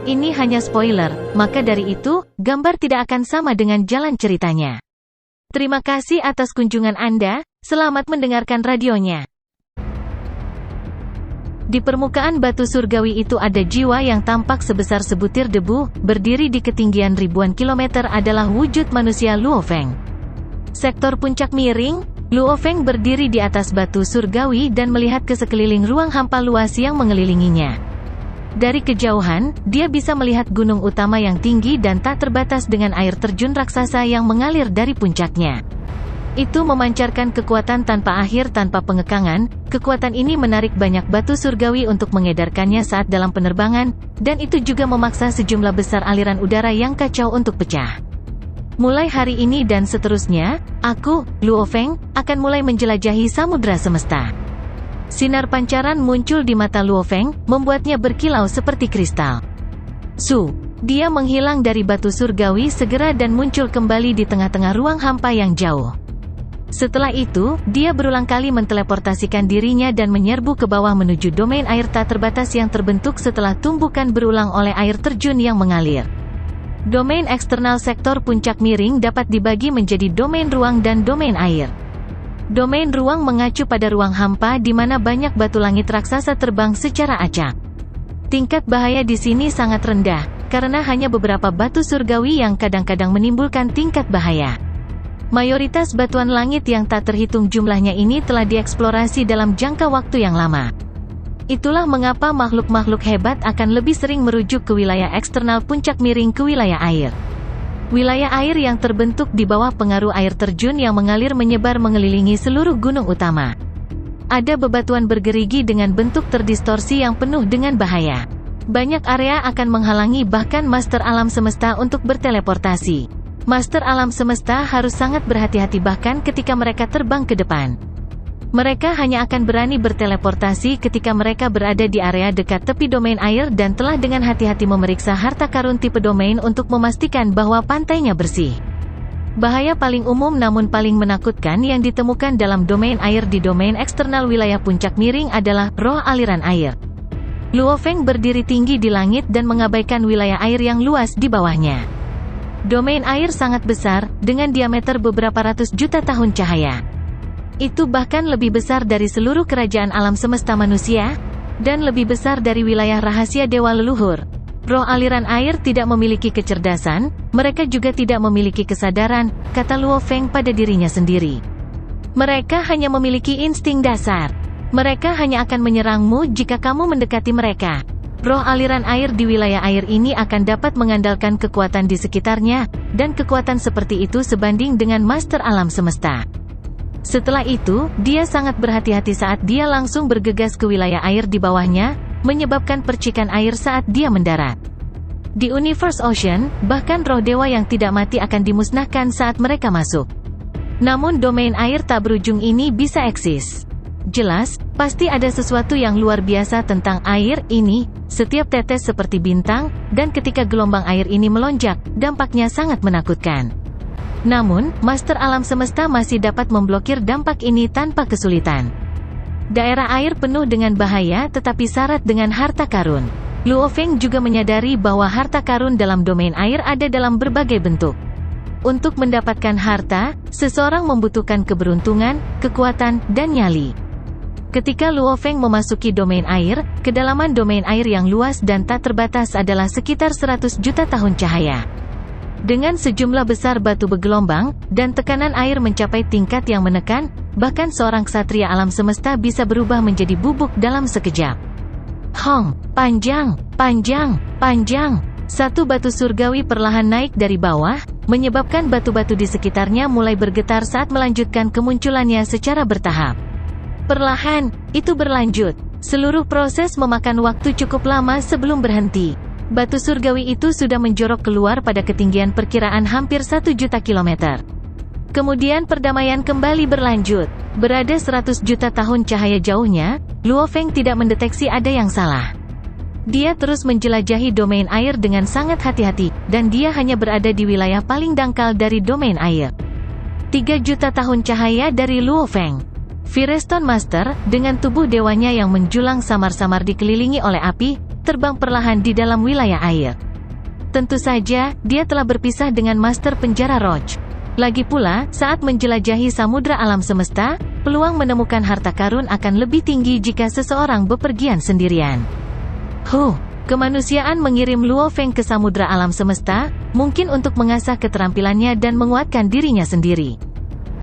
Ini hanya spoiler, maka dari itu, gambar tidak akan sama dengan jalan ceritanya. Terima kasih atas kunjungan Anda, selamat mendengarkan radionya. Di permukaan batu surgawi itu ada jiwa yang tampak sebesar sebutir debu, berdiri di ketinggian ribuan kilometer adalah wujud manusia Luo Feng. Sektor puncak miring, Luo Feng berdiri di atas batu surgawi dan melihat ke sekeliling ruang hampa luas yang mengelilinginya. Dari kejauhan, dia bisa melihat gunung utama yang tinggi dan tak terbatas dengan air terjun raksasa yang mengalir dari puncaknya. Itu memancarkan kekuatan tanpa akhir tanpa pengekangan. Kekuatan ini menarik banyak batu surgawi untuk mengedarkannya saat dalam penerbangan, dan itu juga memaksa sejumlah besar aliran udara yang kacau untuk pecah. Mulai hari ini dan seterusnya, aku, Luo Feng, akan mulai menjelajahi samudra semesta. Sinar pancaran muncul di mata Luo Feng, membuatnya berkilau seperti kristal. Dia menghilang dari batu surgawi segera dan muncul kembali di tengah-tengah ruang hampa yang jauh. Setelah itu, dia berulang kali menteleportasikan dirinya dan menyerbu ke bawah menuju domain air tak terbatas yang terbentuk setelah tumbukan berulang oleh air terjun yang mengalir. Domain eksternal sektor puncak miring dapat dibagi menjadi domain ruang dan domain air. Domain ruang mengacu pada ruang hampa di mana banyak batu langit raksasa terbang secara acak. Tingkat bahaya di sini sangat rendah, karena hanya beberapa batu surgawi yang kadang-kadang menimbulkan tingkat bahaya. Mayoritas batuan langit yang tak terhitung jumlahnya ini telah dieksplorasi dalam jangka waktu yang lama. Itulah mengapa makhluk-makhluk hebat akan lebih sering merujuk ke wilayah eksternal puncak miring ke wilayah air. Wilayah air yang terbentuk di bawah pengaruh air terjun yang mengalir menyebar mengelilingi seluruh gunung utama. Ada bebatuan bergerigi dengan bentuk terdistorsi yang penuh dengan bahaya. Banyak area akan menghalangi bahkan master alam semesta untuk berteleportasi. Master alam semesta harus sangat berhati-hati bahkan ketika mereka terbang ke depan. Mereka hanya akan berani berteleportasi ketika mereka berada di area dekat tepi domain air dan telah dengan hati-hati memeriksa harta karun tipe domain untuk memastikan bahwa pantainya bersih. Bahaya paling umum namun paling menakutkan yang ditemukan dalam domain air di domain eksternal wilayah puncak miring adalah roh aliran air. Luo Feng berdiri tinggi di langit dan mengabaikan wilayah air yang luas di bawahnya. Domain air sangat besar, dengan diameter beberapa ratus juta tahun cahaya. Itu bahkan lebih besar dari seluruh kerajaan alam semesta manusia, dan lebih besar dari wilayah rahasia dewa leluhur. Roh aliran air tidak memiliki kecerdasan, mereka juga tidak memiliki kesadaran, kata Luo Feng pada dirinya sendiri. Mereka hanya memiliki insting dasar. Mereka hanya akan menyerangmu jika kamu mendekati mereka. Roh aliran air di wilayah air ini akan dapat mengandalkan kekuatan di sekitarnya, dan kekuatan seperti itu sebanding dengan master alam semesta. Setelah itu, dia sangat berhati-hati saat dia langsung bergegas ke wilayah air di bawahnya, menyebabkan percikan air saat dia mendarat. Di Universe Ocean, bahkan roh dewa yang tidak mati akan dimusnahkan saat mereka masuk. Namun domain air tak berujung ini bisa eksis. Jelas, pasti ada sesuatu yang luar biasa tentang air ini, setiap tetes seperti bintang, dan ketika gelombang air ini melonjak, dampaknya sangat menakutkan. Namun, Master Alam Semesta masih dapat memblokir dampak ini tanpa kesulitan. Daerah air penuh dengan bahaya tetapi syarat dengan harta karun. Luo Feng juga menyadari bahwa harta karun dalam domain air ada dalam berbagai bentuk. Untuk mendapatkan harta, seseorang membutuhkan keberuntungan, kekuatan, dan nyali. Ketika Luo Feng memasuki domain air, kedalaman domain air yang luas dan tak terbatas adalah sekitar 100 juta tahun cahaya. Dengan sejumlah besar batu bergelombang, dan tekanan air mencapai tingkat yang menekan, bahkan seorang ksatria alam semesta bisa berubah menjadi bubuk dalam sekejap. Hong, panjang, panjang, panjang. Satu batu surgawi perlahan naik dari bawah, menyebabkan batu-batu di sekitarnya mulai bergetar saat melanjutkan kemunculannya secara bertahap. Perlahan, itu berlanjut. Seluruh proses memakan waktu cukup lama sebelum berhenti. Batu surgawi itu sudah menjorok keluar pada ketinggian perkiraan hampir 1 juta kilometer. Kemudian perdamaian kembali berlanjut. Berada 100 juta tahun cahaya jauhnya, Luo Feng tidak mendeteksi ada yang salah. Dia terus menjelajahi domain air dengan sangat hati-hati, dan dia hanya berada di wilayah paling dangkal dari domain air. 3 juta tahun cahaya dari Luo Feng. Firestone Master, dengan tubuh dewanya yang menjulang samar-samar dikelilingi oleh api, terbang perlahan di dalam wilayah air. Tentu saja, dia telah berpisah dengan Master Penjara Roach. Lagi pula, saat menjelajahi samudra alam semesta, peluang menemukan harta karun akan lebih tinggi jika seseorang bepergian sendirian. Kemanusiaan mengirim Luo Feng ke samudra alam semesta, mungkin untuk mengasah keterampilannya dan menguatkan dirinya sendiri.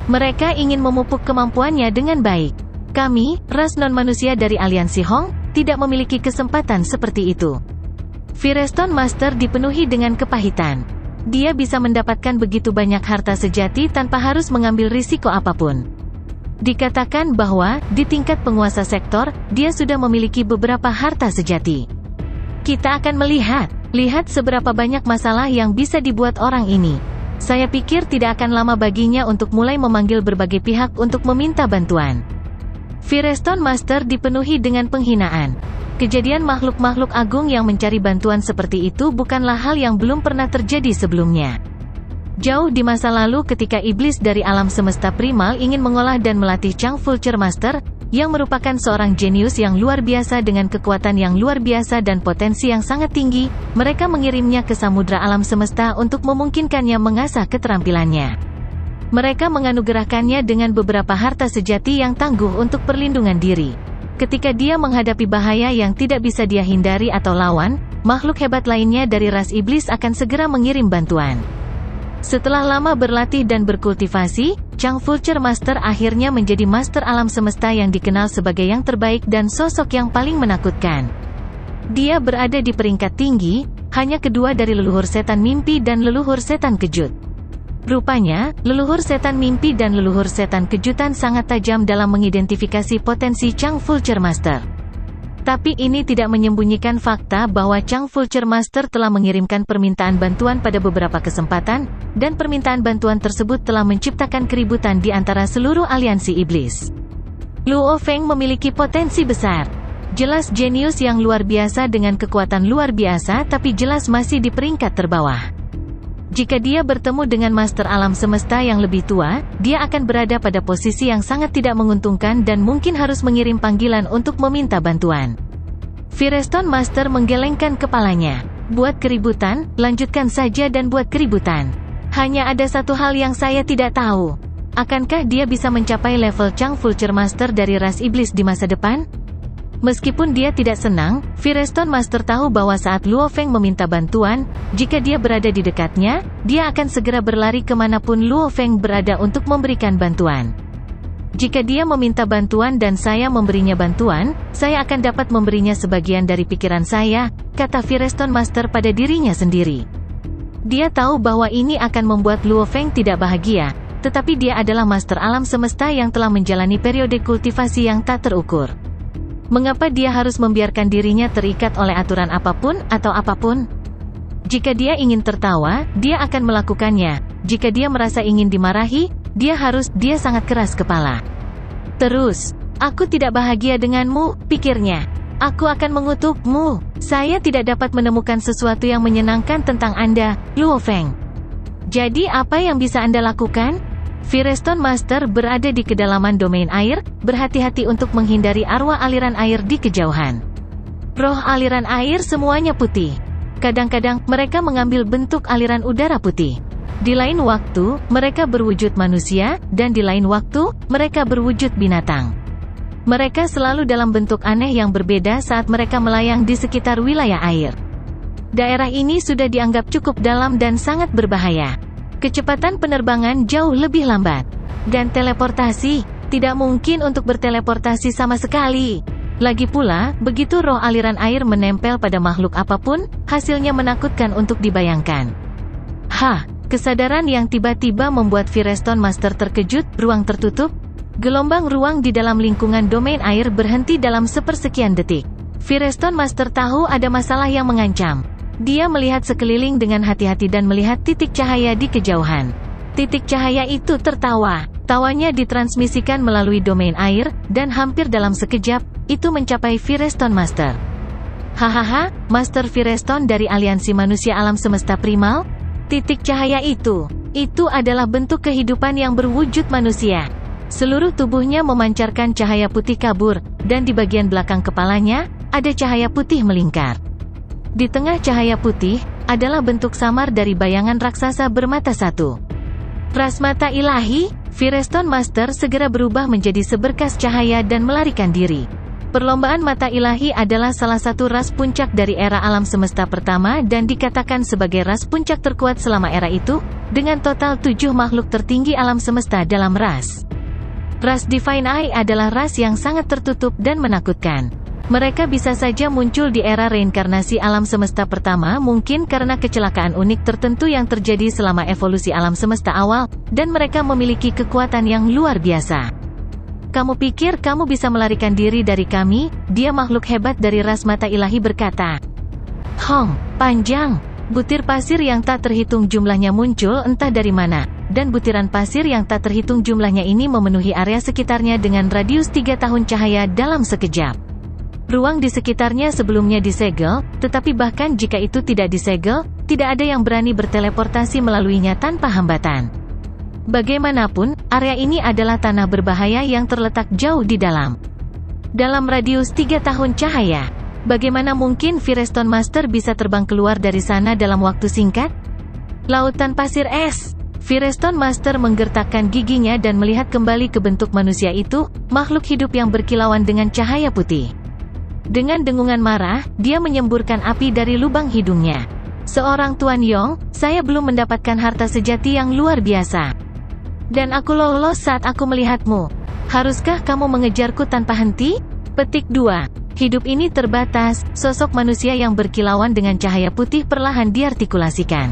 Mereka ingin memupuk kemampuannya dengan baik. Kami, ras non-manusia dari aliansi Hong, tidak memiliki kesempatan seperti itu. Firestone Master dipenuhi dengan kepahitan. Dia bisa mendapatkan begitu banyak harta sejati tanpa harus mengambil risiko apapun. Dikatakan bahwa, di tingkat penguasa sektor, dia sudah memiliki beberapa harta sejati. Kita akan lihat seberapa banyak masalah yang bisa dibuat orang ini. Saya pikir tidak akan lama baginya untuk mulai memanggil berbagai pihak untuk meminta bantuan. Firestone Master dipenuhi dengan penghinaan. Kejadian makhluk-makhluk agung yang mencari bantuan seperti itu bukanlah hal yang belum pernah terjadi sebelumnya. Jauh di masa lalu ketika iblis dari alam semesta primal ingin mengolah dan melatih Chang Vulture Master, yang merupakan seorang jenius yang luar biasa dengan kekuatan yang luar biasa dan potensi yang sangat tinggi, mereka mengirimnya ke samudra alam semesta untuk memungkinkannya mengasah keterampilannya. Mereka menganugerahkannya dengan beberapa harta sejati yang tangguh untuk perlindungan diri. Ketika dia menghadapi bahaya yang tidak bisa dia hindari atau lawan, makhluk hebat lainnya dari ras iblis akan segera mengirim bantuan. Setelah lama berlatih dan berkultivasi, Chang Vulture Master akhirnya menjadi master alam semesta yang dikenal sebagai yang terbaik dan sosok yang paling menakutkan. Dia berada di peringkat tinggi, hanya kedua dari leluhur setan mimpi dan leluhur setan kejut. Rupanya, leluhur setan mimpi dan leluhur setan kejutan sangat tajam dalam mengidentifikasi potensi Chang Vulture Master. Tapi ini tidak menyembunyikan fakta bahwa Chang Vulture Master telah mengirimkan permintaan bantuan pada beberapa kesempatan, dan permintaan bantuan tersebut telah menciptakan keributan di antara seluruh aliansi iblis. Luo Feng memiliki potensi besar. Jelas jenius yang luar biasa dengan kekuatan luar biasa tapi jelas masih di peringkat terbawah. Jika dia bertemu dengan Master Alam Semesta yang lebih tua, dia akan berada pada posisi yang sangat tidak menguntungkan dan mungkin harus mengirim panggilan untuk meminta bantuan. Firestone Master menggelengkan kepalanya. Buat keributan, lanjutkan saja dan buat keributan. Hanya ada satu hal yang saya tidak tahu. Akankah dia bisa mencapai level Chang Vulture Master dari ras iblis di masa depan? Meskipun dia tidak senang, Firestone Master tahu bahwa saat Luo Feng meminta bantuan, jika dia berada di dekatnya, dia akan segera berlari kemanapun Luo Feng berada untuk memberikan bantuan. Jika dia meminta bantuan dan saya memberinya bantuan, saya akan dapat memberinya sebagian dari pikiran saya, kata Firestone Master pada dirinya sendiri. Dia tahu bahwa ini akan membuat Luo Feng tidak bahagia, tetapi dia adalah Master Alam Semesta yang telah menjalani periode kultivasi yang tak terukur. Mengapa dia harus membiarkan dirinya terikat oleh aturan apapun atau apapun? Jika dia ingin tertawa, dia akan melakukannya. Jika dia merasa ingin dimarahi, dia sangat keras kepala. Terus, aku tidak bahagia denganmu, pikirnya. Aku akan mengutukmu. Saya tidak dapat menemukan sesuatu yang menyenangkan tentang Anda, Luo Feng. Jadi apa yang bisa Anda lakukan? Firestone Master berada di kedalaman domain air, berhati-hati untuk menghindari arwah aliran air di kejauhan. Roh aliran air semuanya putih. Kadang-kadang, mereka mengambil bentuk aliran udara putih. Di lain waktu, mereka berwujud manusia, dan di lain waktu, mereka berwujud binatang. Mereka selalu dalam bentuk aneh yang berbeda saat mereka melayang di sekitar wilayah air. Daerah ini sudah dianggap cukup dalam dan sangat berbahaya. Kecepatan penerbangan jauh lebih lambat. Dan teleportasi, tidak mungkin untuk berteleportasi sama sekali. Lagi pula, begitu roh aliran air menempel pada makhluk apapun, hasilnya menakutkan untuk dibayangkan. Kesadaran yang tiba-tiba membuat Firestone Master terkejut, ruang tertutup. Gelombang ruang di dalam lingkungan domain air berhenti dalam sepersekian detik. Firestone Master tahu ada masalah yang mengancam. Dia melihat sekeliling dengan hati-hati dan melihat titik cahaya di kejauhan. Titik cahaya itu tertawa. Tawanya ditransmisikan melalui domain air, dan hampir dalam sekejap, itu mencapai Firestone Master. Hahaha, Master Firestone dari aliansi manusia alam semesta primal? Titik cahaya itu adalah bentuk kehidupan yang berwujud manusia. Seluruh tubuhnya memancarkan cahaya putih kabur, dan di bagian belakang kepalanya, ada cahaya putih melingkar. Di tengah cahaya putih, adalah bentuk samar dari bayangan raksasa bermata satu. Ras mata ilahi, Firestone Master segera berubah menjadi seberkas cahaya dan melarikan diri. Perlombaan mata ilahi adalah salah satu ras puncak dari era alam semesta pertama dan dikatakan sebagai ras puncak terkuat selama era itu, dengan total 7 makhluk tertinggi alam semesta dalam ras. Ras Divine Eye adalah ras yang sangat tertutup dan menakutkan. Mereka bisa saja muncul di era reinkarnasi alam semesta pertama mungkin karena kecelakaan unik tertentu yang terjadi selama evolusi alam semesta awal, dan mereka memiliki kekuatan yang luar biasa. Kamu pikir kamu bisa melarikan diri dari kami? Dia makhluk hebat dari ras mata ilahi berkata. Hong, panjang. Butir pasir yang tak terhitung jumlahnya muncul entah dari mana, dan butiran pasir yang tak terhitung jumlahnya ini memenuhi area sekitarnya dengan radius 3 tahun cahaya dalam sekejap. Ruang di sekitarnya sebelumnya disegel, tetapi bahkan jika itu tidak disegel, tidak ada yang berani berteleportasi melaluinya tanpa hambatan. Bagaimanapun, area ini adalah tanah berbahaya yang terletak jauh di dalam. Dalam radius 3 tahun cahaya, bagaimana mungkin Firestone Master bisa terbang keluar dari sana dalam waktu singkat? Lautan pasir es. Firestone Master menggertakkan giginya dan melihat kembali ke bentuk manusia itu, makhluk hidup yang berkilauan dengan cahaya putih. Dengan dengungan marah, dia menyemburkan api dari lubang hidungnya. Seorang Tuan Yong, saya belum mendapatkan harta sejati yang luar biasa. Dan aku lolos saat aku melihatmu. Haruskah kamu mengejarku tanpa henti? Petik 2. Hidup ini terbatas, sosok manusia yang berkilauan dengan cahaya putih perlahan diartikulasikan.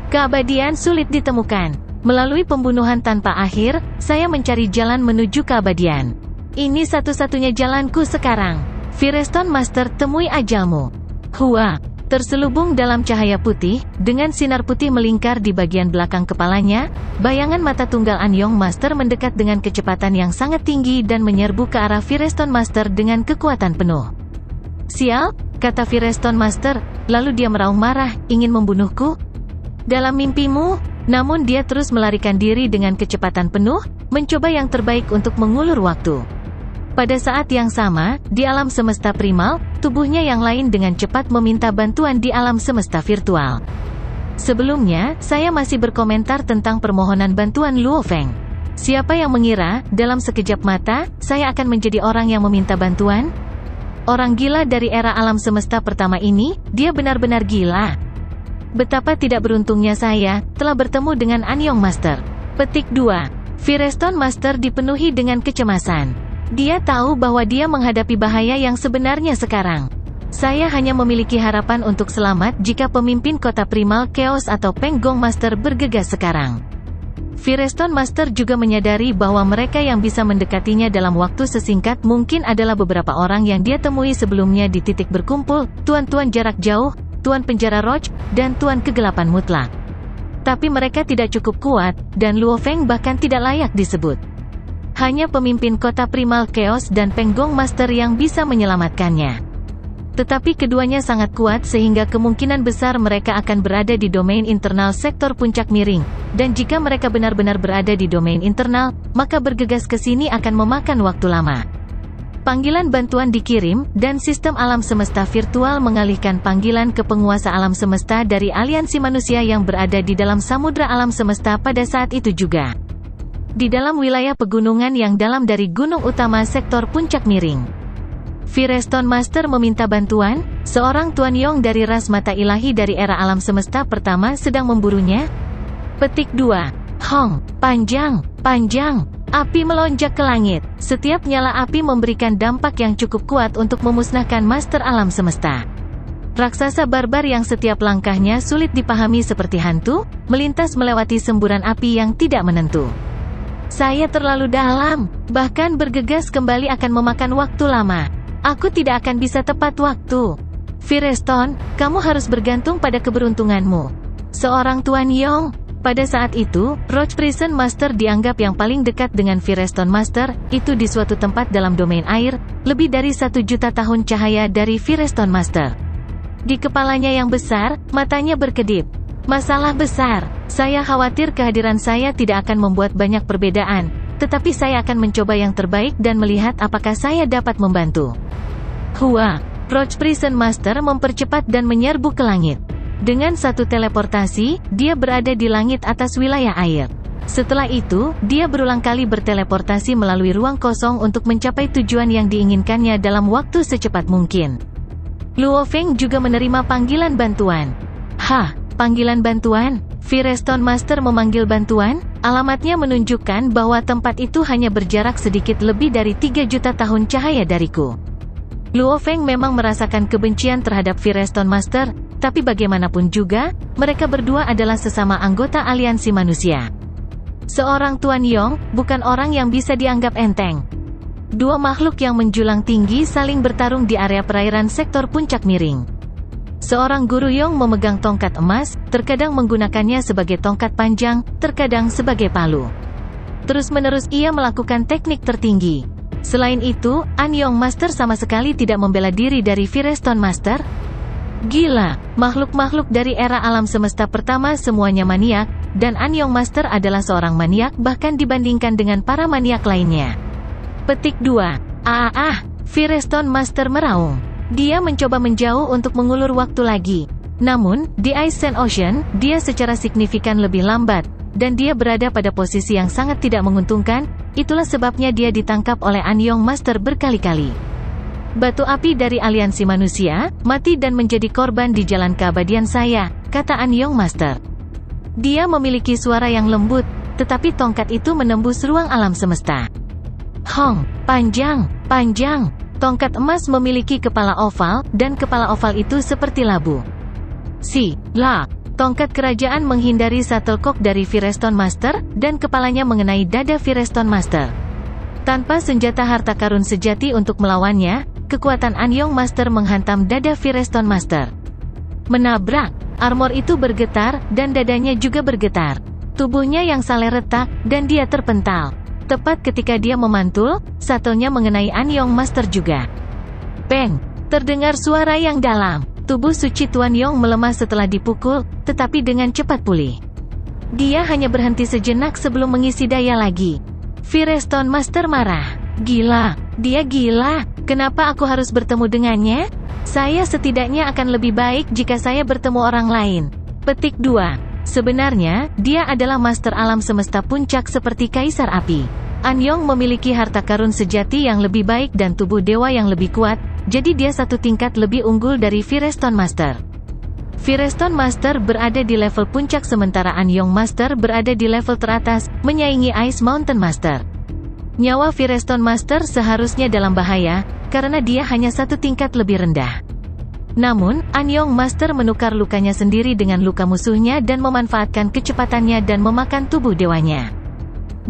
Keabadian sulit ditemukan. Melalui pembunuhan tanpa akhir, saya mencari jalan menuju keabadian. Ini satu-satunya jalanku sekarang. Firestone Master, temui ajalmu. Hua, terselubung dalam cahaya putih, dengan sinar putih melingkar di bagian belakang kepalanya, bayangan mata tunggal Anyong Master mendekat dengan kecepatan yang sangat tinggi dan menyerbu ke arah Firestone Master dengan kekuatan penuh. Sial, kata Firestone Master, lalu dia meraung marah, ingin membunuhku? Dalam mimpimu, namun dia terus melarikan diri dengan kecepatan penuh, mencoba yang terbaik untuk mengulur waktu. Pada saat yang sama, di alam semesta primal, tubuhnya yang lain dengan cepat meminta bantuan di alam semesta virtual. Sebelumnya, saya masih berkomentar tentang permohonan bantuan Luo Feng. Siapa yang mengira, dalam sekejap mata, saya akan menjadi orang yang meminta bantuan? Orang gila dari era alam semesta pertama ini, dia benar-benar gila. Betapa tidak beruntungnya saya, telah bertemu dengan Anyong Master. Petik 2. Firestone Master dipenuhi dengan kecemasan. Dia tahu bahwa dia menghadapi bahaya yang sebenarnya sekarang. Saya hanya memiliki harapan untuk selamat jika pemimpin kota primal Chaos atau Peng Gong Master bergegas sekarang. Firestone Master juga menyadari bahwa mereka yang bisa mendekatinya dalam waktu sesingkat mungkin adalah beberapa orang yang dia temui sebelumnya di titik berkumpul, Tuan-Tuan Jarak Jauh, Tuan Penjara Roach, dan Tuan Kegelapan Mutlak. Tapi mereka tidak cukup kuat, dan Luo Feng bahkan tidak layak disebut. Hanya pemimpin kota primal Chaos dan Peng Gong Master yang bisa menyelamatkannya. Tetapi keduanya sangat kuat sehingga kemungkinan besar mereka akan berada di domain internal sektor puncak miring, dan jika mereka benar-benar berada di domain internal, maka bergegas ke sini akan memakan waktu lama. Panggilan bantuan dikirim, dan sistem alam semesta virtual mengalihkan panggilan ke penguasa alam semesta dari aliansi manusia yang berada di dalam samudra alam semesta pada saat itu juga. Di dalam wilayah pegunungan yang dalam dari gunung utama sektor puncak miring. Firestone Master meminta bantuan, seorang Tuan Yong dari ras mata ilahi dari era alam semesta pertama sedang memburunya. Petik 2. Hong, panjang, api melonjak ke langit. Setiap nyala api memberikan dampak yang cukup kuat untuk memusnahkan Master alam semesta. Raksasa barbar yang setiap langkahnya sulit dipahami seperti hantu, melintas melewati semburan api yang tidak menentu. Saya terlalu dalam, bahkan bergegas kembali akan memakan waktu lama. Aku tidak akan bisa tepat waktu. Firestone, kamu harus bergantung pada keberuntunganmu. Seorang Tuan Yong. Pada saat itu, Roach Prison Master dianggap yang paling dekat dengan Firestone Master, itu di suatu tempat dalam domain air, lebih dari 1 juta tahun cahaya dari Firestone Master. Di kepalanya yang besar, matanya berkedip. Masalah besar. Saya khawatir kehadiran saya tidak akan membuat banyak perbedaan, tetapi saya akan mencoba yang terbaik dan melihat apakah saya dapat membantu. Hua, Roach Prison Master mempercepat dan menyerbu ke langit. Dengan satu teleportasi, dia berada di langit atas wilayah air. Setelah itu, dia berulang kali berteleportasi melalui ruang kosong untuk mencapai tujuan yang diinginkannya dalam waktu secepat mungkin. Luo Feng juga menerima panggilan bantuan. Hah, panggilan bantuan? Firestone Master memanggil bantuan? Alamatnya menunjukkan bahwa tempat itu hanya berjarak sedikit lebih dari 3 juta tahun cahaya dariku. Luo Feng memang merasakan kebencian terhadap Firestone Master, tapi bagaimanapun juga, mereka berdua adalah sesama anggota aliansi manusia. Seorang Tuan Yong, bukan orang yang bisa dianggap enteng. Dua makhluk yang menjulang tinggi saling bertarung di area perairan sektor puncak miring. Seorang guru Yong memegang tongkat emas, terkadang menggunakannya sebagai tongkat panjang, terkadang sebagai palu. Terus-menerus ia melakukan teknik tertinggi. Selain itu, An Yong Master sama sekali tidak membela diri dari Firestone Master. Gila, makhluk-makhluk dari era alam semesta pertama semuanya maniak, dan An Yong Master adalah seorang maniak bahkan dibandingkan dengan para maniak lainnya. Petik 2. Firestone Master meraung. Dia mencoba menjauh untuk mengulur waktu lagi. Namun, di Ice Sand Ocean, dia secara signifikan lebih lambat, dan dia berada pada posisi yang sangat tidak menguntungkan, itulah sebabnya dia ditangkap oleh An Yong Master berkali-kali. Batu api dari aliansi manusia, mati dan menjadi korban di jalan keabadian saya, kata An Yong Master. Dia memiliki suara yang lembut, tetapi tongkat itu menembus ruang alam semesta. Hong, panjang. Tongkat emas memiliki kepala oval, dan kepala oval itu seperti labu. Tongkat kerajaan menghindari shuttlecock dari Firestone Master, dan kepalanya mengenai dada Firestone Master. Tanpa senjata harta karun sejati untuk melawannya, kekuatan An Yong Master menghantam dada Firestone Master. Menabrak, armor itu bergetar, dan dadanya juga bergetar. Tubuhnya yang saleh retak, dan dia terpental. Tepat ketika dia memantul, shuttle-nya mengenai An Yong Master juga. Bang! Terdengar suara yang dalam. Tubuh suci Tuan Yong melemah setelah dipukul, tetapi dengan cepat pulih. Dia hanya berhenti sejenak sebelum mengisi daya lagi. Firestone Master marah. Gila, dia gila. Kenapa aku harus bertemu dengannya? Saya setidaknya akan lebih baik jika saya bertemu orang lain. Petik 2. Sebenarnya, dia adalah master alam semesta puncak seperti Kaisar Api. An Yong memiliki harta karun sejati yang lebih baik dan tubuh dewa yang lebih kuat, jadi dia satu tingkat lebih unggul dari Firestone Master. Firestone Master berada di level puncak sementara An Yong Master berada di level teratas, menyaingi Ice Mountain Master. Nyawa Firestone Master seharusnya dalam bahaya, karena dia hanya satu tingkat lebih rendah. Namun, An Yong Master menukar lukanya sendiri dengan luka musuhnya dan memanfaatkan kecepatannya dan memakan tubuh dewanya.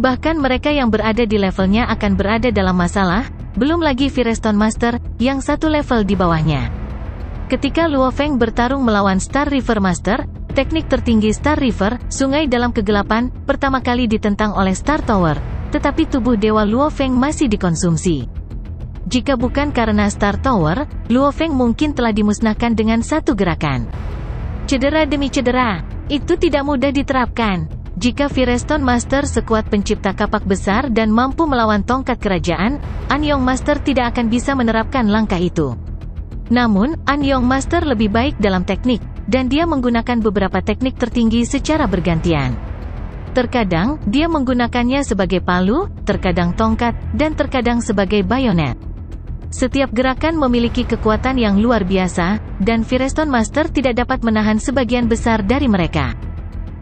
Bahkan mereka yang berada di levelnya akan berada dalam masalah, belum lagi Firestone Master, yang satu level di bawahnya. Ketika Luo Feng bertarung melawan Star River Master, teknik tertinggi Star River, sungai dalam kegelapan, pertama kali ditentang oleh Star Tower, tetapi tubuh dewa Luo Feng masih dikonsumsi. Jika bukan karena Star Tower, Luo Feng mungkin telah dimusnahkan dengan satu gerakan. Cedera demi cedera, itu tidak mudah diterapkan. Jika Firestone Master sekuat pencipta kapak besar dan mampu melawan tongkat kerajaan, An Yong Master tidak akan bisa menerapkan langkah itu. Namun, An Yong Master lebih baik dalam teknik, dan dia menggunakan beberapa teknik tertinggi secara bergantian. Terkadang, dia menggunakannya sebagai palu, terkadang tongkat, dan terkadang sebagai bayonet. Setiap gerakan memiliki kekuatan yang luar biasa, dan Firestone Master tidak dapat menahan sebagian besar dari mereka.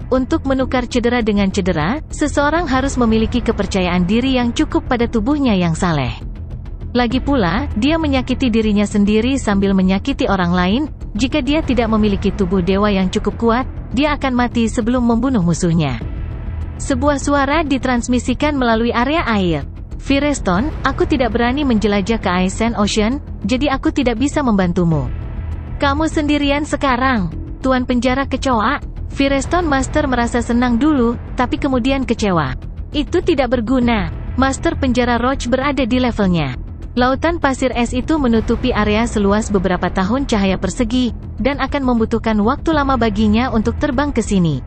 Untuk menukar cedera dengan cedera, seseorang harus memiliki kepercayaan diri yang cukup pada tubuhnya yang saleh. Lagi pula, dia menyakiti dirinya sendiri sambil menyakiti orang lain. Jika dia tidak memiliki tubuh dewa yang cukup kuat, dia akan mati sebelum membunuh musuhnya. Sebuah suara ditransmisikan melalui area air. Firestone, aku tidak berani menjelajah ke Ice Sand Ocean, jadi aku tidak bisa membantumu. Kamu sendirian sekarang, Tuan Penjara Kecoa. Firestone Master merasa senang dulu, tapi kemudian kecewa. Itu tidak berguna. Master Penjara Roach berada di levelnya. Lautan pasir es itu menutupi area seluas beberapa tahun cahaya persegi, dan akan membutuhkan waktu lama baginya untuk terbang ke sini.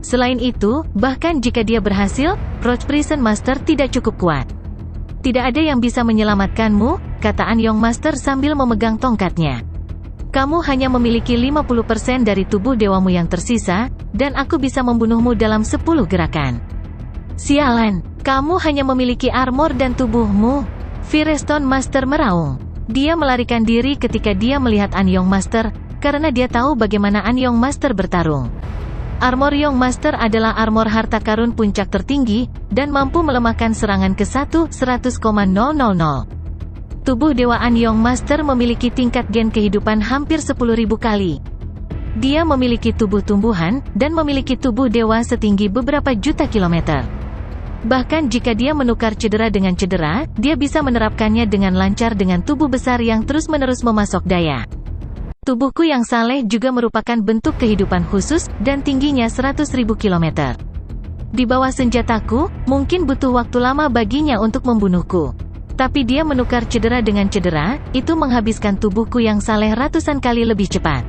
Selain itu, bahkan jika dia berhasil, Roach Prison Master tidak cukup kuat. Tidak ada yang bisa menyelamatkanmu, kata Anyong Master sambil memegang tongkatnya. Kamu hanya memiliki 50% dari tubuh dewamu yang tersisa, dan aku bisa membunuhmu dalam 10 gerakan. Sialan, kamu hanya memiliki armor dan tubuhmu. Firestone Master meraung. Dia melarikan diri ketika dia melihat Anyong Master, karena dia tahu bagaimana Anyong Master bertarung. Armor Yong Master adalah armor harta karun puncak tertinggi, dan mampu melemahkan serangan ke 100,000. Tubuh Dewa Anyong Master memiliki tingkat gen kehidupan hampir 10.000 kali. Dia memiliki tubuh tumbuhan, dan memiliki tubuh dewa setinggi beberapa juta kilometer. Bahkan jika dia menukar cedera dengan cedera, dia bisa menerapkannya dengan lancar dengan tubuh besar yang terus-menerus memasok daya. Tubuhku yang saleh juga merupakan bentuk kehidupan khusus, dan tingginya 100.000 kilometer. Di bawah senjataku, mungkin butuh waktu lama baginya untuk membunuhku. Tapi dia menukar cedera dengan cedera, itu menghabiskan tubuhku yang saleh ratusan kali lebih cepat.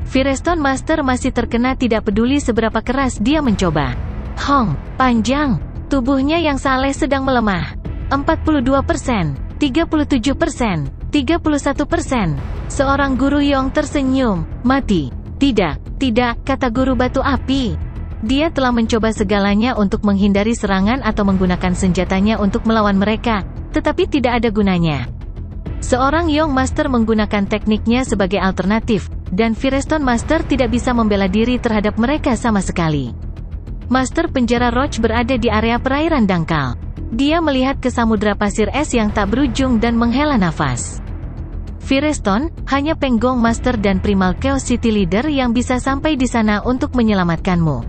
Firestone Master masih terkena tidak peduli seberapa keras dia mencoba. Hong, panjang. Tubuhnya yang saleh sedang melemah. 42%, 37%, 31%. Seorang guru Yong tersenyum. Mati. Tidak, kata guru batu api. Dia telah mencoba segalanya untuk menghindari serangan atau menggunakan senjatanya untuk melawan mereka, tetapi tidak ada gunanya. Seorang Yong Master menggunakan tekniknya sebagai alternatif, dan Firestone Master tidak bisa membela diri terhadap mereka sama sekali. Master penjara Roach berada di area perairan dangkal. Dia melihat ke samudra pasir es yang tak berujung dan menghela nafas. Firestone, hanya Penggong Master dan Primal Chaos City Leader yang bisa sampai di sana untuk menyelamatkanmu.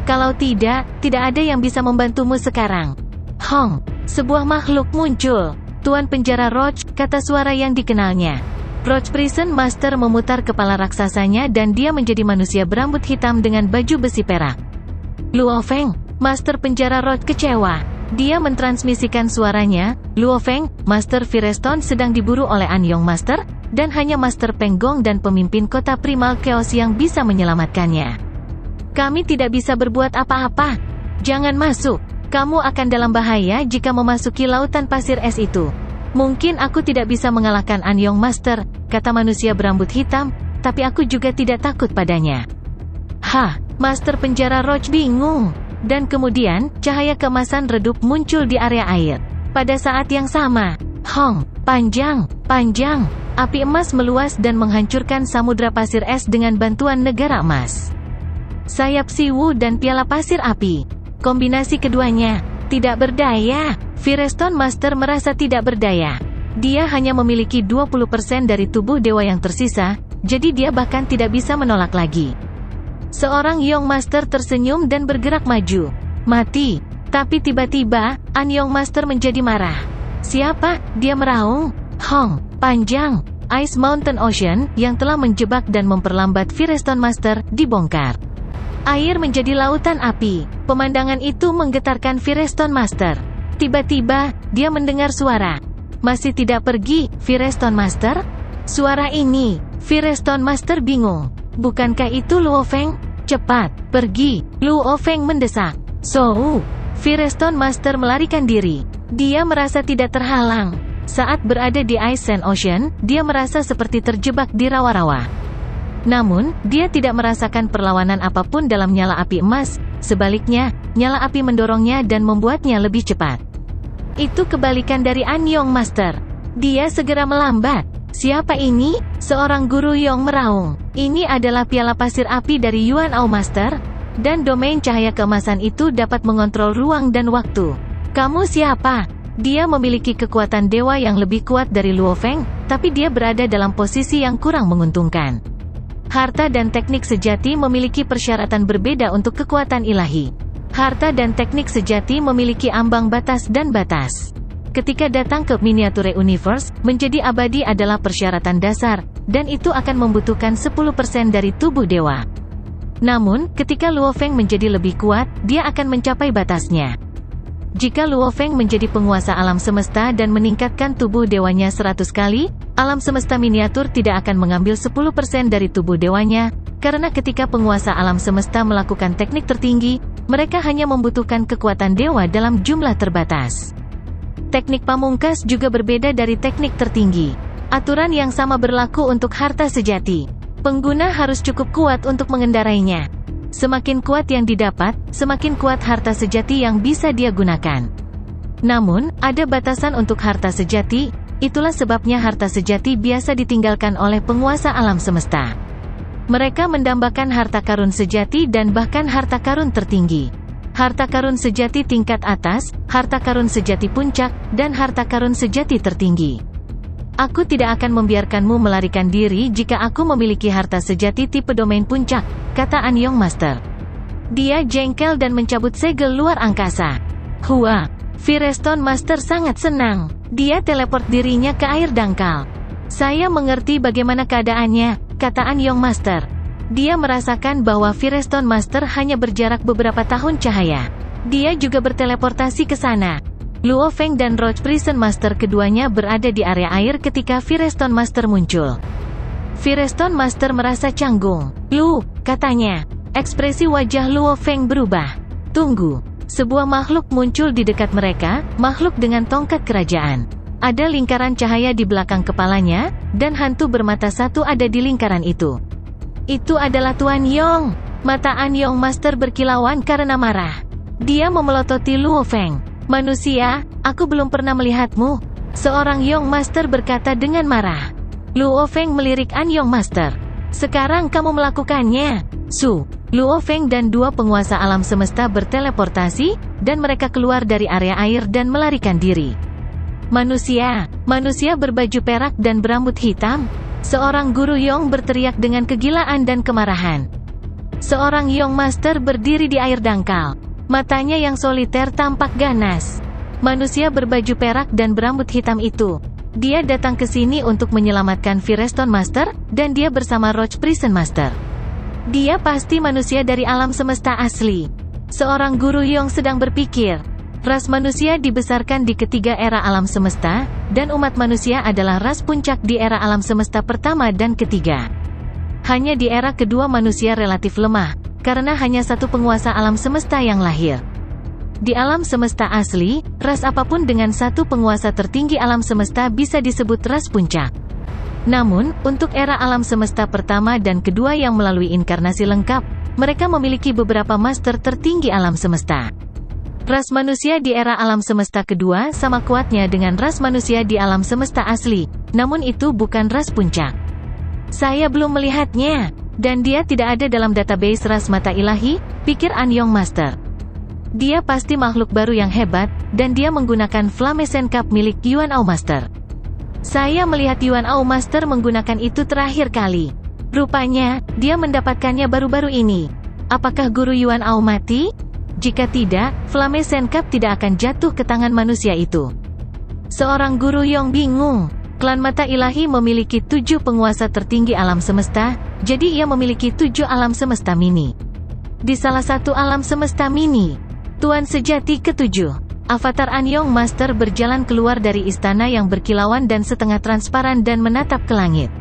Kalau tidak ada yang bisa membantumu sekarang. Hong, sebuah makhluk muncul. Tuan penjara Roach, kata suara yang dikenalnya. Roach Prison Master memutar kepala raksasanya dan dia menjadi manusia berambut hitam dengan baju besi perak. Luo Feng, Master penjara Roach kecewa. Dia mentransmisikan suaranya. Luo Feng, Master Firestone sedang diburu oleh Anyong Master, dan hanya Master Penggong dan pemimpin kota Primal Chaos yang bisa menyelamatkannya. Kami tidak bisa berbuat apa-apa. Jangan masuk. Kamu akan dalam bahaya jika memasuki lautan pasir es itu. Mungkin aku tidak bisa mengalahkan Anyong Master, kata manusia berambut hitam, tapi aku juga tidak takut padanya. Hah, Master penjara Roach bingung. Dan kemudian, cahaya keemasan redup muncul di area air. Pada saat yang sama, Hong, panjang. Api emas meluas dan menghancurkan samudra pasir es dengan bantuan negara emas. Sayap Siwu dan piala pasir api. Kombinasi keduanya tidak berdaya. Firestone Master merasa tidak berdaya. Dia hanya memiliki 20% dari tubuh dewa yang tersisa, jadi dia bahkan tidak bisa menolak lagi. Seorang Yong Master tersenyum dan bergerak maju. Mati. Tapi tiba-tiba, Anyong Master menjadi marah. Siapa? Dia meraung. Hong, panjang. Ice Mountain Ocean, yang telah menjebak dan memperlambat Firestone Master, dibongkar. Air menjadi lautan api. Pemandangan itu menggetarkan Firestone Master. Tiba-tiba, dia mendengar suara. Masih tidak pergi, Firestone Master? Suara ini. Firestone Master bingung. Bukankah itu Luo Feng? Cepat, pergi. Luo Feng mendesak. Firestone Master melarikan diri. Dia merasa tidak terhalang. Saat berada di Ice Sand Ocean, dia merasa seperti terjebak di rawa-rawa. Namun, dia tidak merasakan perlawanan apapun dalam nyala api emas. Sebaliknya, nyala api mendorongnya dan membuatnya lebih cepat. Itu kebalikan dari Anyong Master. Dia segera melambat. Siapa ini? Seorang guru Yong meraung. Ini adalah piala pasir api dari Yuan Ao Master, dan domain cahaya keemasan itu dapat mengontrol ruang dan waktu. Kamu siapa? Dia memiliki kekuatan dewa yang lebih kuat dari Luo Feng, tapi dia berada dalam posisi yang kurang menguntungkan. Harta dan teknik sejati memiliki persyaratan berbeda untuk kekuatan ilahi. Harta dan teknik sejati memiliki ambang batas dan batas. Ketika datang ke Miniature Universe, menjadi abadi adalah persyaratan dasar, dan itu akan membutuhkan 10% dari tubuh dewa. Namun, ketika Luo Feng menjadi lebih kuat, dia akan mencapai batasnya. Jika Luo Feng menjadi penguasa alam semesta dan meningkatkan tubuh dewanya 100 kali, alam semesta miniatur tidak akan mengambil 10% dari tubuh dewanya, karena ketika penguasa alam semesta melakukan teknik tertinggi, mereka hanya membutuhkan kekuatan dewa dalam jumlah terbatas. Teknik pamungkas juga berbeda dari teknik tertinggi. Aturan yang sama berlaku untuk harta sejati. Pengguna harus cukup kuat untuk mengendarainya. Semakin kuat yang didapat, semakin kuat harta sejati yang bisa dia gunakan. Namun, ada batasan untuk harta sejati, itulah sebabnya harta sejati biasa ditinggalkan oleh penguasa alam semesta. Mereka mendambakan harta karun sejati dan bahkan harta karun tertinggi. Harta karun sejati tingkat atas, harta karun sejati puncak, dan harta karun sejati tertinggi. Aku tidak akan membiarkanmu melarikan diri jika aku memiliki harta sejati tipe domain puncak, kata Anyong Master. Dia jengkel dan mencabut segel luar angkasa. Hua, Firestone Master sangat senang. Dia teleport dirinya ke air dangkal. Saya mengerti bagaimana keadaannya, kata Anyong Master. Dia merasakan bahwa Firestone Master hanya berjarak beberapa tahun cahaya. Dia juga berteleportasi ke sana. Luo Feng dan Roach Prison Master keduanya berada di area air ketika Firestone Master muncul. Firestone Master merasa canggung. Lu, katanya. Ekspresi wajah Luo Feng berubah. Tunggu. Sebuah makhluk muncul di dekat mereka, makhluk dengan tongkat kerajaan. Ada lingkaran cahaya di belakang kepalanya, dan hantu bermata satu ada di lingkaran itu. Itu adalah Tuan Yong. Mata Anyong Master berkilauan karena marah. Dia memelototi Luo Feng. Manusia, aku belum pernah melihatmu. Seorang Yong Master berkata dengan marah. Luo Feng melirik Anyong Master. Sekarang kamu melakukannya. Su, Luo Feng dan dua penguasa alam semesta berteleportasi, dan mereka keluar dari area air dan melarikan diri. Manusia berbaju perak dan berambut hitam. Seorang guru Yong berteriak dengan kegilaan dan kemarahan. Seorang Yong Master berdiri di air dangkal. Matanya yang soliter tampak ganas. Manusia berbaju perak dan berambut hitam itu. Dia datang ke sini untuk menyelamatkan Firestone Master, dan dia bersama Roach Prison Master. Dia pasti manusia dari alam semesta asli. Seorang guru Yong sedang berpikir. Ras manusia dibesarkan di ketiga era alam semesta, dan umat manusia adalah ras puncak di era alam semesta pertama dan ketiga. Hanya di era kedua manusia relatif lemah, karena hanya satu penguasa alam semesta yang lahir. Di alam semesta asli, ras apapun dengan satu penguasa tertinggi alam semesta bisa disebut ras puncak. Namun, untuk era alam semesta pertama dan kedua yang melalui inkarnasi lengkap, mereka memiliki beberapa master tertinggi alam semesta. Ras manusia di era alam semesta kedua sama kuatnya dengan ras manusia di alam semesta asli, namun itu bukan ras puncak. Saya belum melihatnya. Dan dia tidak ada dalam database ras mata ilahi, pikir Anyong Master. Dia pasti makhluk baru yang hebat, dan dia menggunakan Flamesen Cup milik Yuan Ao Master. Saya melihat Yuan Ao Master menggunakan itu terakhir kali. Rupanya, dia mendapatkannya baru-baru ini. Apakah guru Yuan Ao mati? Jika tidak, Flamesen Cup tidak akan jatuh ke tangan manusia itu. Seorang guru Yong bingung. Klan Mata Ilahi memiliki 7 penguasa tertinggi alam semesta, jadi ia memiliki 7 alam semesta mini. Di salah satu alam semesta mini, Tuan Sejati ke-7, Avatar Anyong Master berjalan keluar dari istana yang berkilauan dan setengah transparan dan menatap ke langit.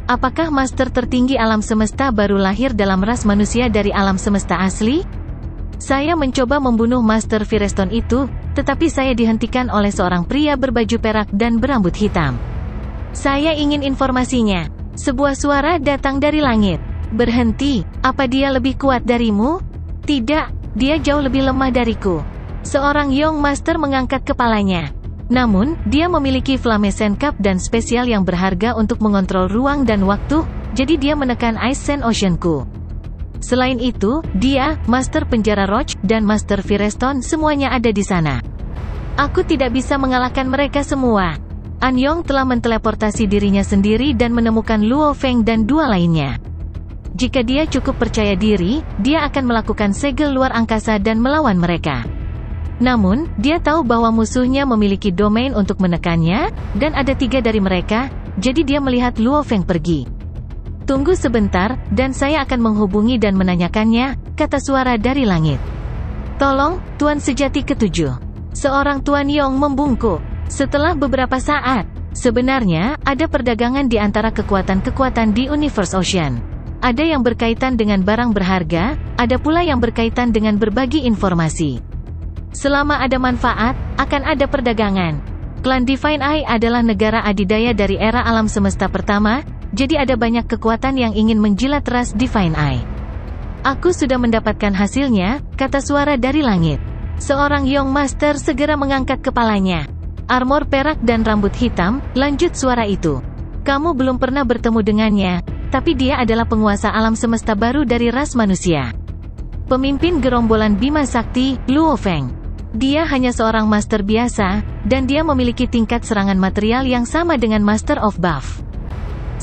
Apakah Master tertinggi alam semesta baru lahir dalam ras manusia dari alam semesta asli? Saya mencoba membunuh Master Firestone itu, tetapi saya dihentikan oleh seorang pria berbaju perak dan berambut hitam. Saya ingin informasinya. Sebuah suara datang dari langit. Berhenti, apa dia lebih kuat darimu? Tidak, dia jauh lebih lemah dariku. Seorang Yong Master mengangkat kepalanya. Namun, dia memiliki Flamesen Cup dan spesial yang berharga untuk mengontrol ruang dan waktu, jadi dia menekan Ice Sand Ocean-ku. Selain itu, dia, Master Penjara Roach, dan Master Firestone semuanya ada di sana. Aku tidak bisa mengalahkan mereka semua. Anyong telah menteleportasi dirinya sendiri dan menemukan Luo Feng dan dua lainnya. Jika dia cukup percaya diri, dia akan melakukan segel luar angkasa dan melawan mereka. Namun, dia tahu bahwa musuhnya memiliki domain untuk menekannya, dan ada 3 dari mereka, jadi dia melihat Luo Feng pergi. Tunggu sebentar, dan saya akan menghubungi dan menanyakannya, kata suara dari langit. Tolong, Tuan Sejati ke-7. Seorang Tuan Yong membungkuk. Setelah beberapa saat, sebenarnya, ada perdagangan di antara kekuatan-kekuatan di Universe Ocean. Ada yang berkaitan dengan barang berharga, ada pula yang berkaitan dengan berbagi informasi. Selama ada manfaat, akan ada perdagangan. Klan Divine Eye adalah negara adidaya dari era alam semesta pertama, jadi ada banyak kekuatan yang ingin menjilat ras Divine Eye. Aku sudah mendapatkan hasilnya, kata suara dari langit. Seorang Young Master segera mengangkat kepalanya. Armor perak dan rambut hitam, lanjut suara itu. Kamu belum pernah bertemu dengannya, tapi dia adalah penguasa alam semesta baru dari ras manusia. Pemimpin gerombolan Bima Sakti, Luo Feng. Dia hanya seorang master biasa, dan dia memiliki tingkat serangan material yang sama dengan Master of Buff.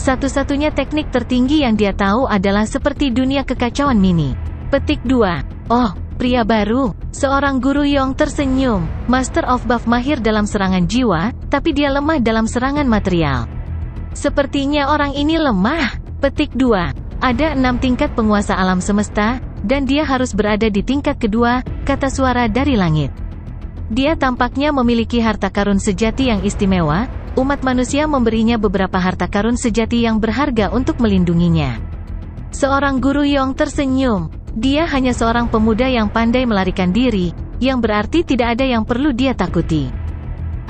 Satu-satunya teknik tertinggi yang dia tahu adalah seperti dunia kekacauan mini. Petik 2. Oh, pria baru. Seorang guru Yong tersenyum. Master of Buff mahir dalam serangan jiwa, tapi dia lemah dalam serangan material. Sepertinya orang ini lemah. Petik 2. Ada 6 tingkat penguasa alam semesta, dan dia harus berada di tingkat kedua, kata suara dari langit. Dia tampaknya memiliki harta karun sejati yang istimewa. Umat manusia memberinya beberapa harta karun sejati yang berharga untuk melindunginya. Seorang guru Yong tersenyum. Dia hanya seorang pemuda yang pandai melarikan diri, yang berarti tidak ada yang perlu dia takuti.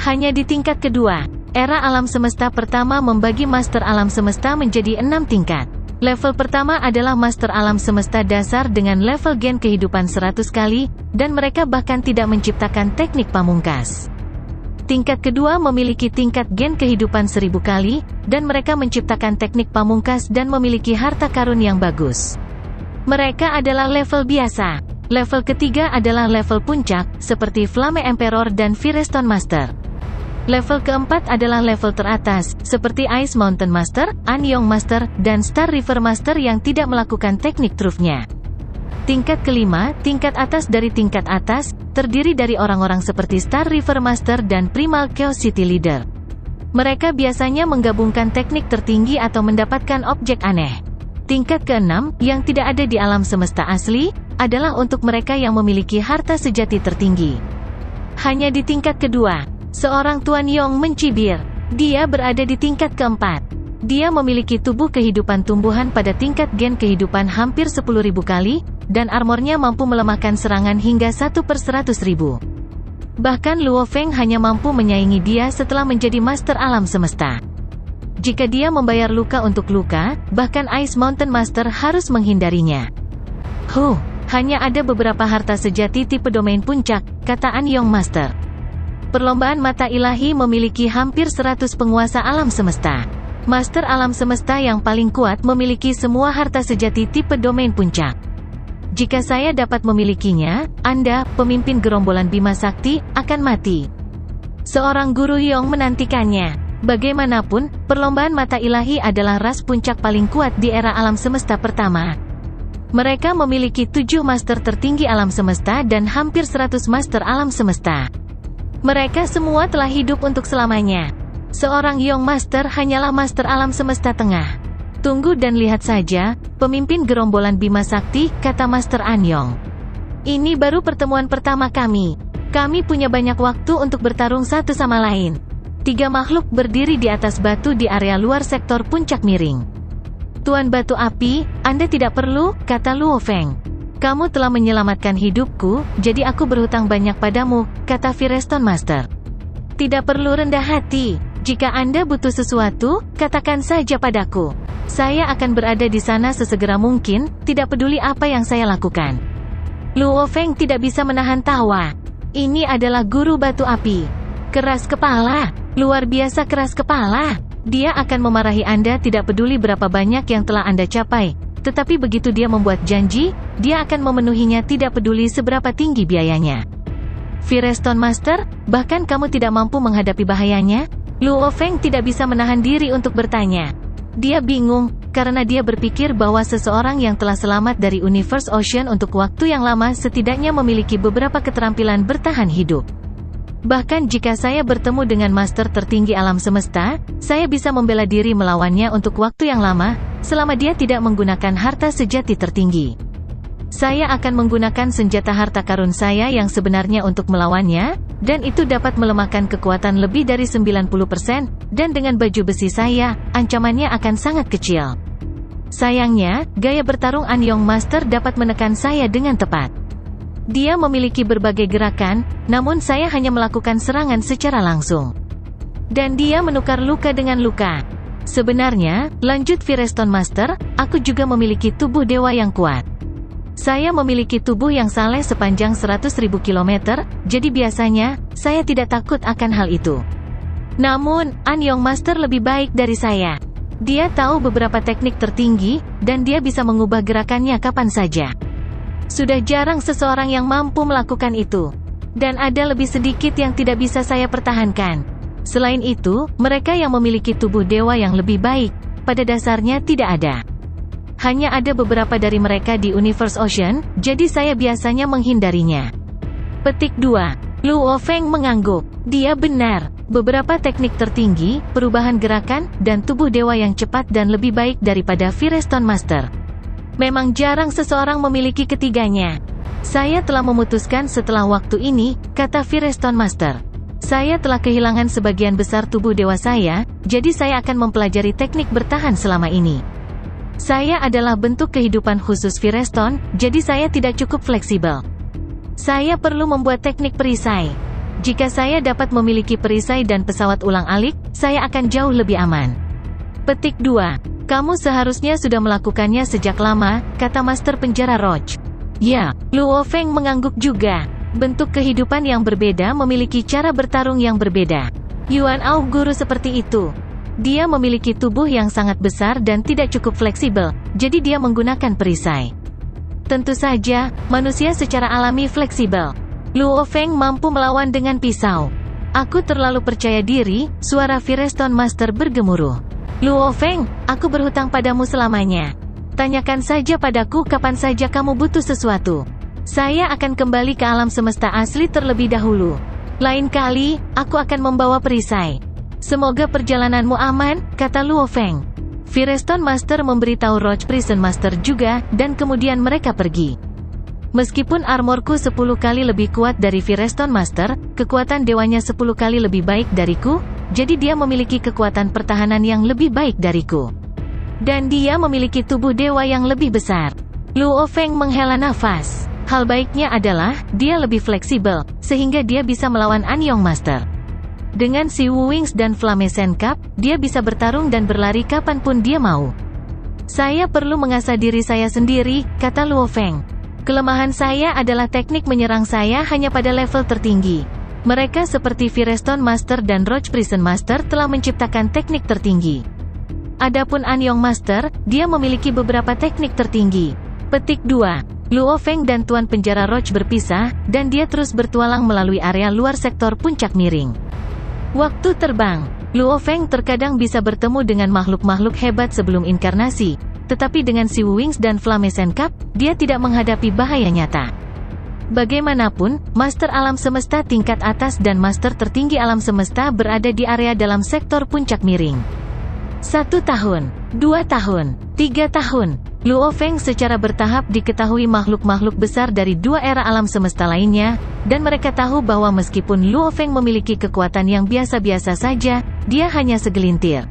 Hanya di tingkat kedua, era alam semesta pertama membagi master alam semesta menjadi 6 tingkat. Level pertama adalah Master Alam Semesta Dasar dengan level gen kehidupan 100 kali, dan mereka bahkan tidak menciptakan teknik pamungkas. Tingkat kedua memiliki tingkat gen kehidupan 1000 kali, dan mereka menciptakan teknik pamungkas dan memiliki harta karun yang bagus. Mereka adalah level biasa. Level ketiga adalah level puncak, seperti Flame Emperor dan Firestone Master. Level keempat adalah level teratas, seperti Ice Mountain Master, Anyong Master, dan Star River Master yang tidak melakukan teknik truth-nya. Tingkat kelima, tingkat atas dari tingkat atas, terdiri dari orang-orang seperti Star River Master dan Primal Chaos City Leader. Mereka biasanya menggabungkan teknik tertinggi atau mendapatkan objek aneh. Tingkat keenam, yang tidak ada di alam semesta asli, adalah untuk mereka yang memiliki harta sejati tertinggi. Hanya di tingkat kedua, seorang Tuan Yong mencibir. Dia berada di tingkat keempat. Dia memiliki tubuh kehidupan tumbuhan pada tingkat gen kehidupan hampir 10.000 kali, dan armornya mampu melemahkan serangan hingga 1/100.000. Bahkan Luo Feng hanya mampu menyaingi dia setelah menjadi master alam semesta. Jika dia membayar luka untuk luka, bahkan Ice Mountain Master harus menghindarinya. Hanya ada beberapa harta sejati tipe domain puncak, kata Anyong Master. Perlombaan mata ilahi memiliki hampir 100 penguasa alam semesta. Master alam semesta yang paling kuat memiliki semua harta sejati tipe domain puncak. Jika saya dapat memilikinya, Anda, pemimpin gerombolan Bima Sakti, akan mati. Seorang guru Yong menantikannya. Bagaimanapun, perlombaan mata ilahi adalah ras puncak paling kuat di era alam semesta pertama. Mereka memiliki 7 master tertinggi alam semesta dan hampir 100 master alam semesta. Mereka semua telah hidup untuk selamanya. Seorang Young Master hanyalah master alam semesta tengah. Tunggu dan lihat saja, pemimpin gerombolan Bima Sakti, kata Master Anyong. Ini baru pertemuan pertama kami. Kami punya banyak waktu untuk bertarung satu sama lain. 3 makhluk berdiri di atas batu di area luar sektor puncak miring. Tuan Batu Api, Anda tidak perlu, kata Luo Feng. Kamu telah menyelamatkan hidupku, jadi aku berhutang banyak padamu, kata Firestone Master. Tidak perlu rendah hati. Jika Anda butuh sesuatu, katakan saja padaku. Saya akan berada di sana sesegera mungkin, tidak peduli apa yang saya lakukan. Luo Feng tidak bisa menahan tawa. Ini adalah guru batu api. Keras kepala, luar biasa keras kepala. Dia akan memarahi Anda tidak peduli berapa banyak yang telah Anda capai. Tetapi begitu dia membuat janji, dia akan memenuhinya tidak peduli seberapa tinggi biayanya. Firestone Master, bahkan kamu tidak mampu menghadapi bahayanya? Luo Feng tidak bisa menahan diri untuk bertanya. Dia bingung, karena dia berpikir bahwa seseorang yang telah selamat dari Universe Ocean untuk waktu yang lama setidaknya memiliki beberapa keterampilan bertahan hidup. Bahkan jika saya bertemu dengan master tertinggi alam semesta, saya bisa membela diri melawannya untuk waktu yang lama, selama dia tidak menggunakan harta sejati tertinggi. Saya akan menggunakan senjata harta karun saya yang sebenarnya untuk melawannya, dan itu dapat melemahkan kekuatan lebih dari 90%, dan dengan baju besi saya, ancamannya akan sangat kecil. Sayangnya, gaya bertarung Anyong Master dapat menekan saya dengan tepat. Dia memiliki berbagai gerakan, namun saya hanya melakukan serangan secara langsung. Dan dia menukar luka dengan luka. Sebenarnya, lanjut Firestone Master, aku juga memiliki tubuh dewa yang kuat. Saya memiliki tubuh yang saleh sepanjang 100.000 km, jadi biasanya, saya tidak takut akan hal itu. Namun, Anyong Master lebih baik dari saya. Dia tahu beberapa teknik tertinggi, dan dia bisa mengubah gerakannya kapan saja. Sudah jarang seseorang yang mampu melakukan itu. Dan ada lebih sedikit yang tidak bisa saya pertahankan. Selain itu, mereka yang memiliki tubuh dewa yang lebih baik, pada dasarnya tidak ada. Hanya ada beberapa dari mereka di Universe Ocean, jadi saya biasanya menghindarinya. Petik 2. Luo Feng mengangguk. Dia benar. Beberapa teknik tertinggi, perubahan gerakan, dan tubuh dewa yang cepat dan lebih baik daripada Firestone Master. Memang jarang seseorang memiliki ketiganya. Saya telah memutuskan setelah waktu ini, kata Firestone Master. Saya telah kehilangan sebagian besar tubuh dewa saya, jadi saya akan mempelajari teknik bertahan selama ini. Saya adalah bentuk kehidupan khusus Firestone, jadi saya tidak cukup fleksibel. Saya perlu membuat teknik perisai. Jika saya dapat memiliki perisai dan pesawat ulang-alik, saya akan jauh lebih aman. Petik 2. Kamu seharusnya sudah melakukannya sejak lama, kata Master Penjara Roach. Ya, Luo Feng mengangguk juga. Bentuk kehidupan yang berbeda memiliki cara bertarung yang berbeda. Yuan Ao guru seperti itu. Dia memiliki tubuh yang sangat besar dan tidak cukup fleksibel, jadi dia menggunakan perisai. Tentu saja, manusia secara alami fleksibel. Luo Feng mampu melawan dengan pisau. Aku terlalu percaya diri, suara Firestone Master bergemuruh. Luo Feng, aku berhutang padamu selamanya. Tanyakan saja padaku kapan saja kamu butuh sesuatu. Saya akan kembali ke alam semesta asli terlebih dahulu. Lain kali, aku akan membawa perisai. Semoga perjalananmu aman, kata Luo Feng. Firestone Master memberitahu Roach Prison Master juga, dan kemudian mereka pergi. Meskipun armorku 10 kali lebih kuat dari Firestone Master, kekuatan dewanya 10 kali lebih baik dariku, jadi dia memiliki kekuatan pertahanan yang lebih baik dariku. Dan dia memiliki tubuh dewa yang lebih besar. Luo Feng menghela nafas. Hal baiknya adalah, dia lebih fleksibel, sehingga dia bisa melawan Anyong Master. Dengan Si Wu Wings dan Flame Sen Cup, dia bisa bertarung dan berlari kapanpun dia mau. Saya perlu mengasah diri saya sendiri, kata Luo Feng. Kelemahan saya adalah teknik menyerang saya hanya pada level tertinggi. Mereka seperti Firestone Master dan Roach Prison Master telah menciptakan teknik tertinggi. Adapun Anyong Master, dia memiliki beberapa teknik tertinggi. Petik 2. Luo Feng dan Tuan Penjara Roach berpisah, dan dia terus bertualang melalui area luar sektor puncak miring. Waktu terbang. Luo Feng terkadang bisa bertemu dengan makhluk-makhluk hebat sebelum inkarnasi, tetapi dengan Si Wu Wings dan Flame Sen Cup, dia tidak menghadapi bahaya nyata. Bagaimanapun, Master Alam Semesta tingkat atas dan Master tertinggi Alam Semesta berada di area dalam sektor puncak miring. 1 tahun, 2 tahun, 3 tahun. Luo Feng secara bertahap diketahui makhluk-makhluk besar dari 2 era alam semesta lainnya, dan mereka tahu bahwa meskipun Luo Feng memiliki kekuatan yang biasa-biasa saja, dia hanya segelintir.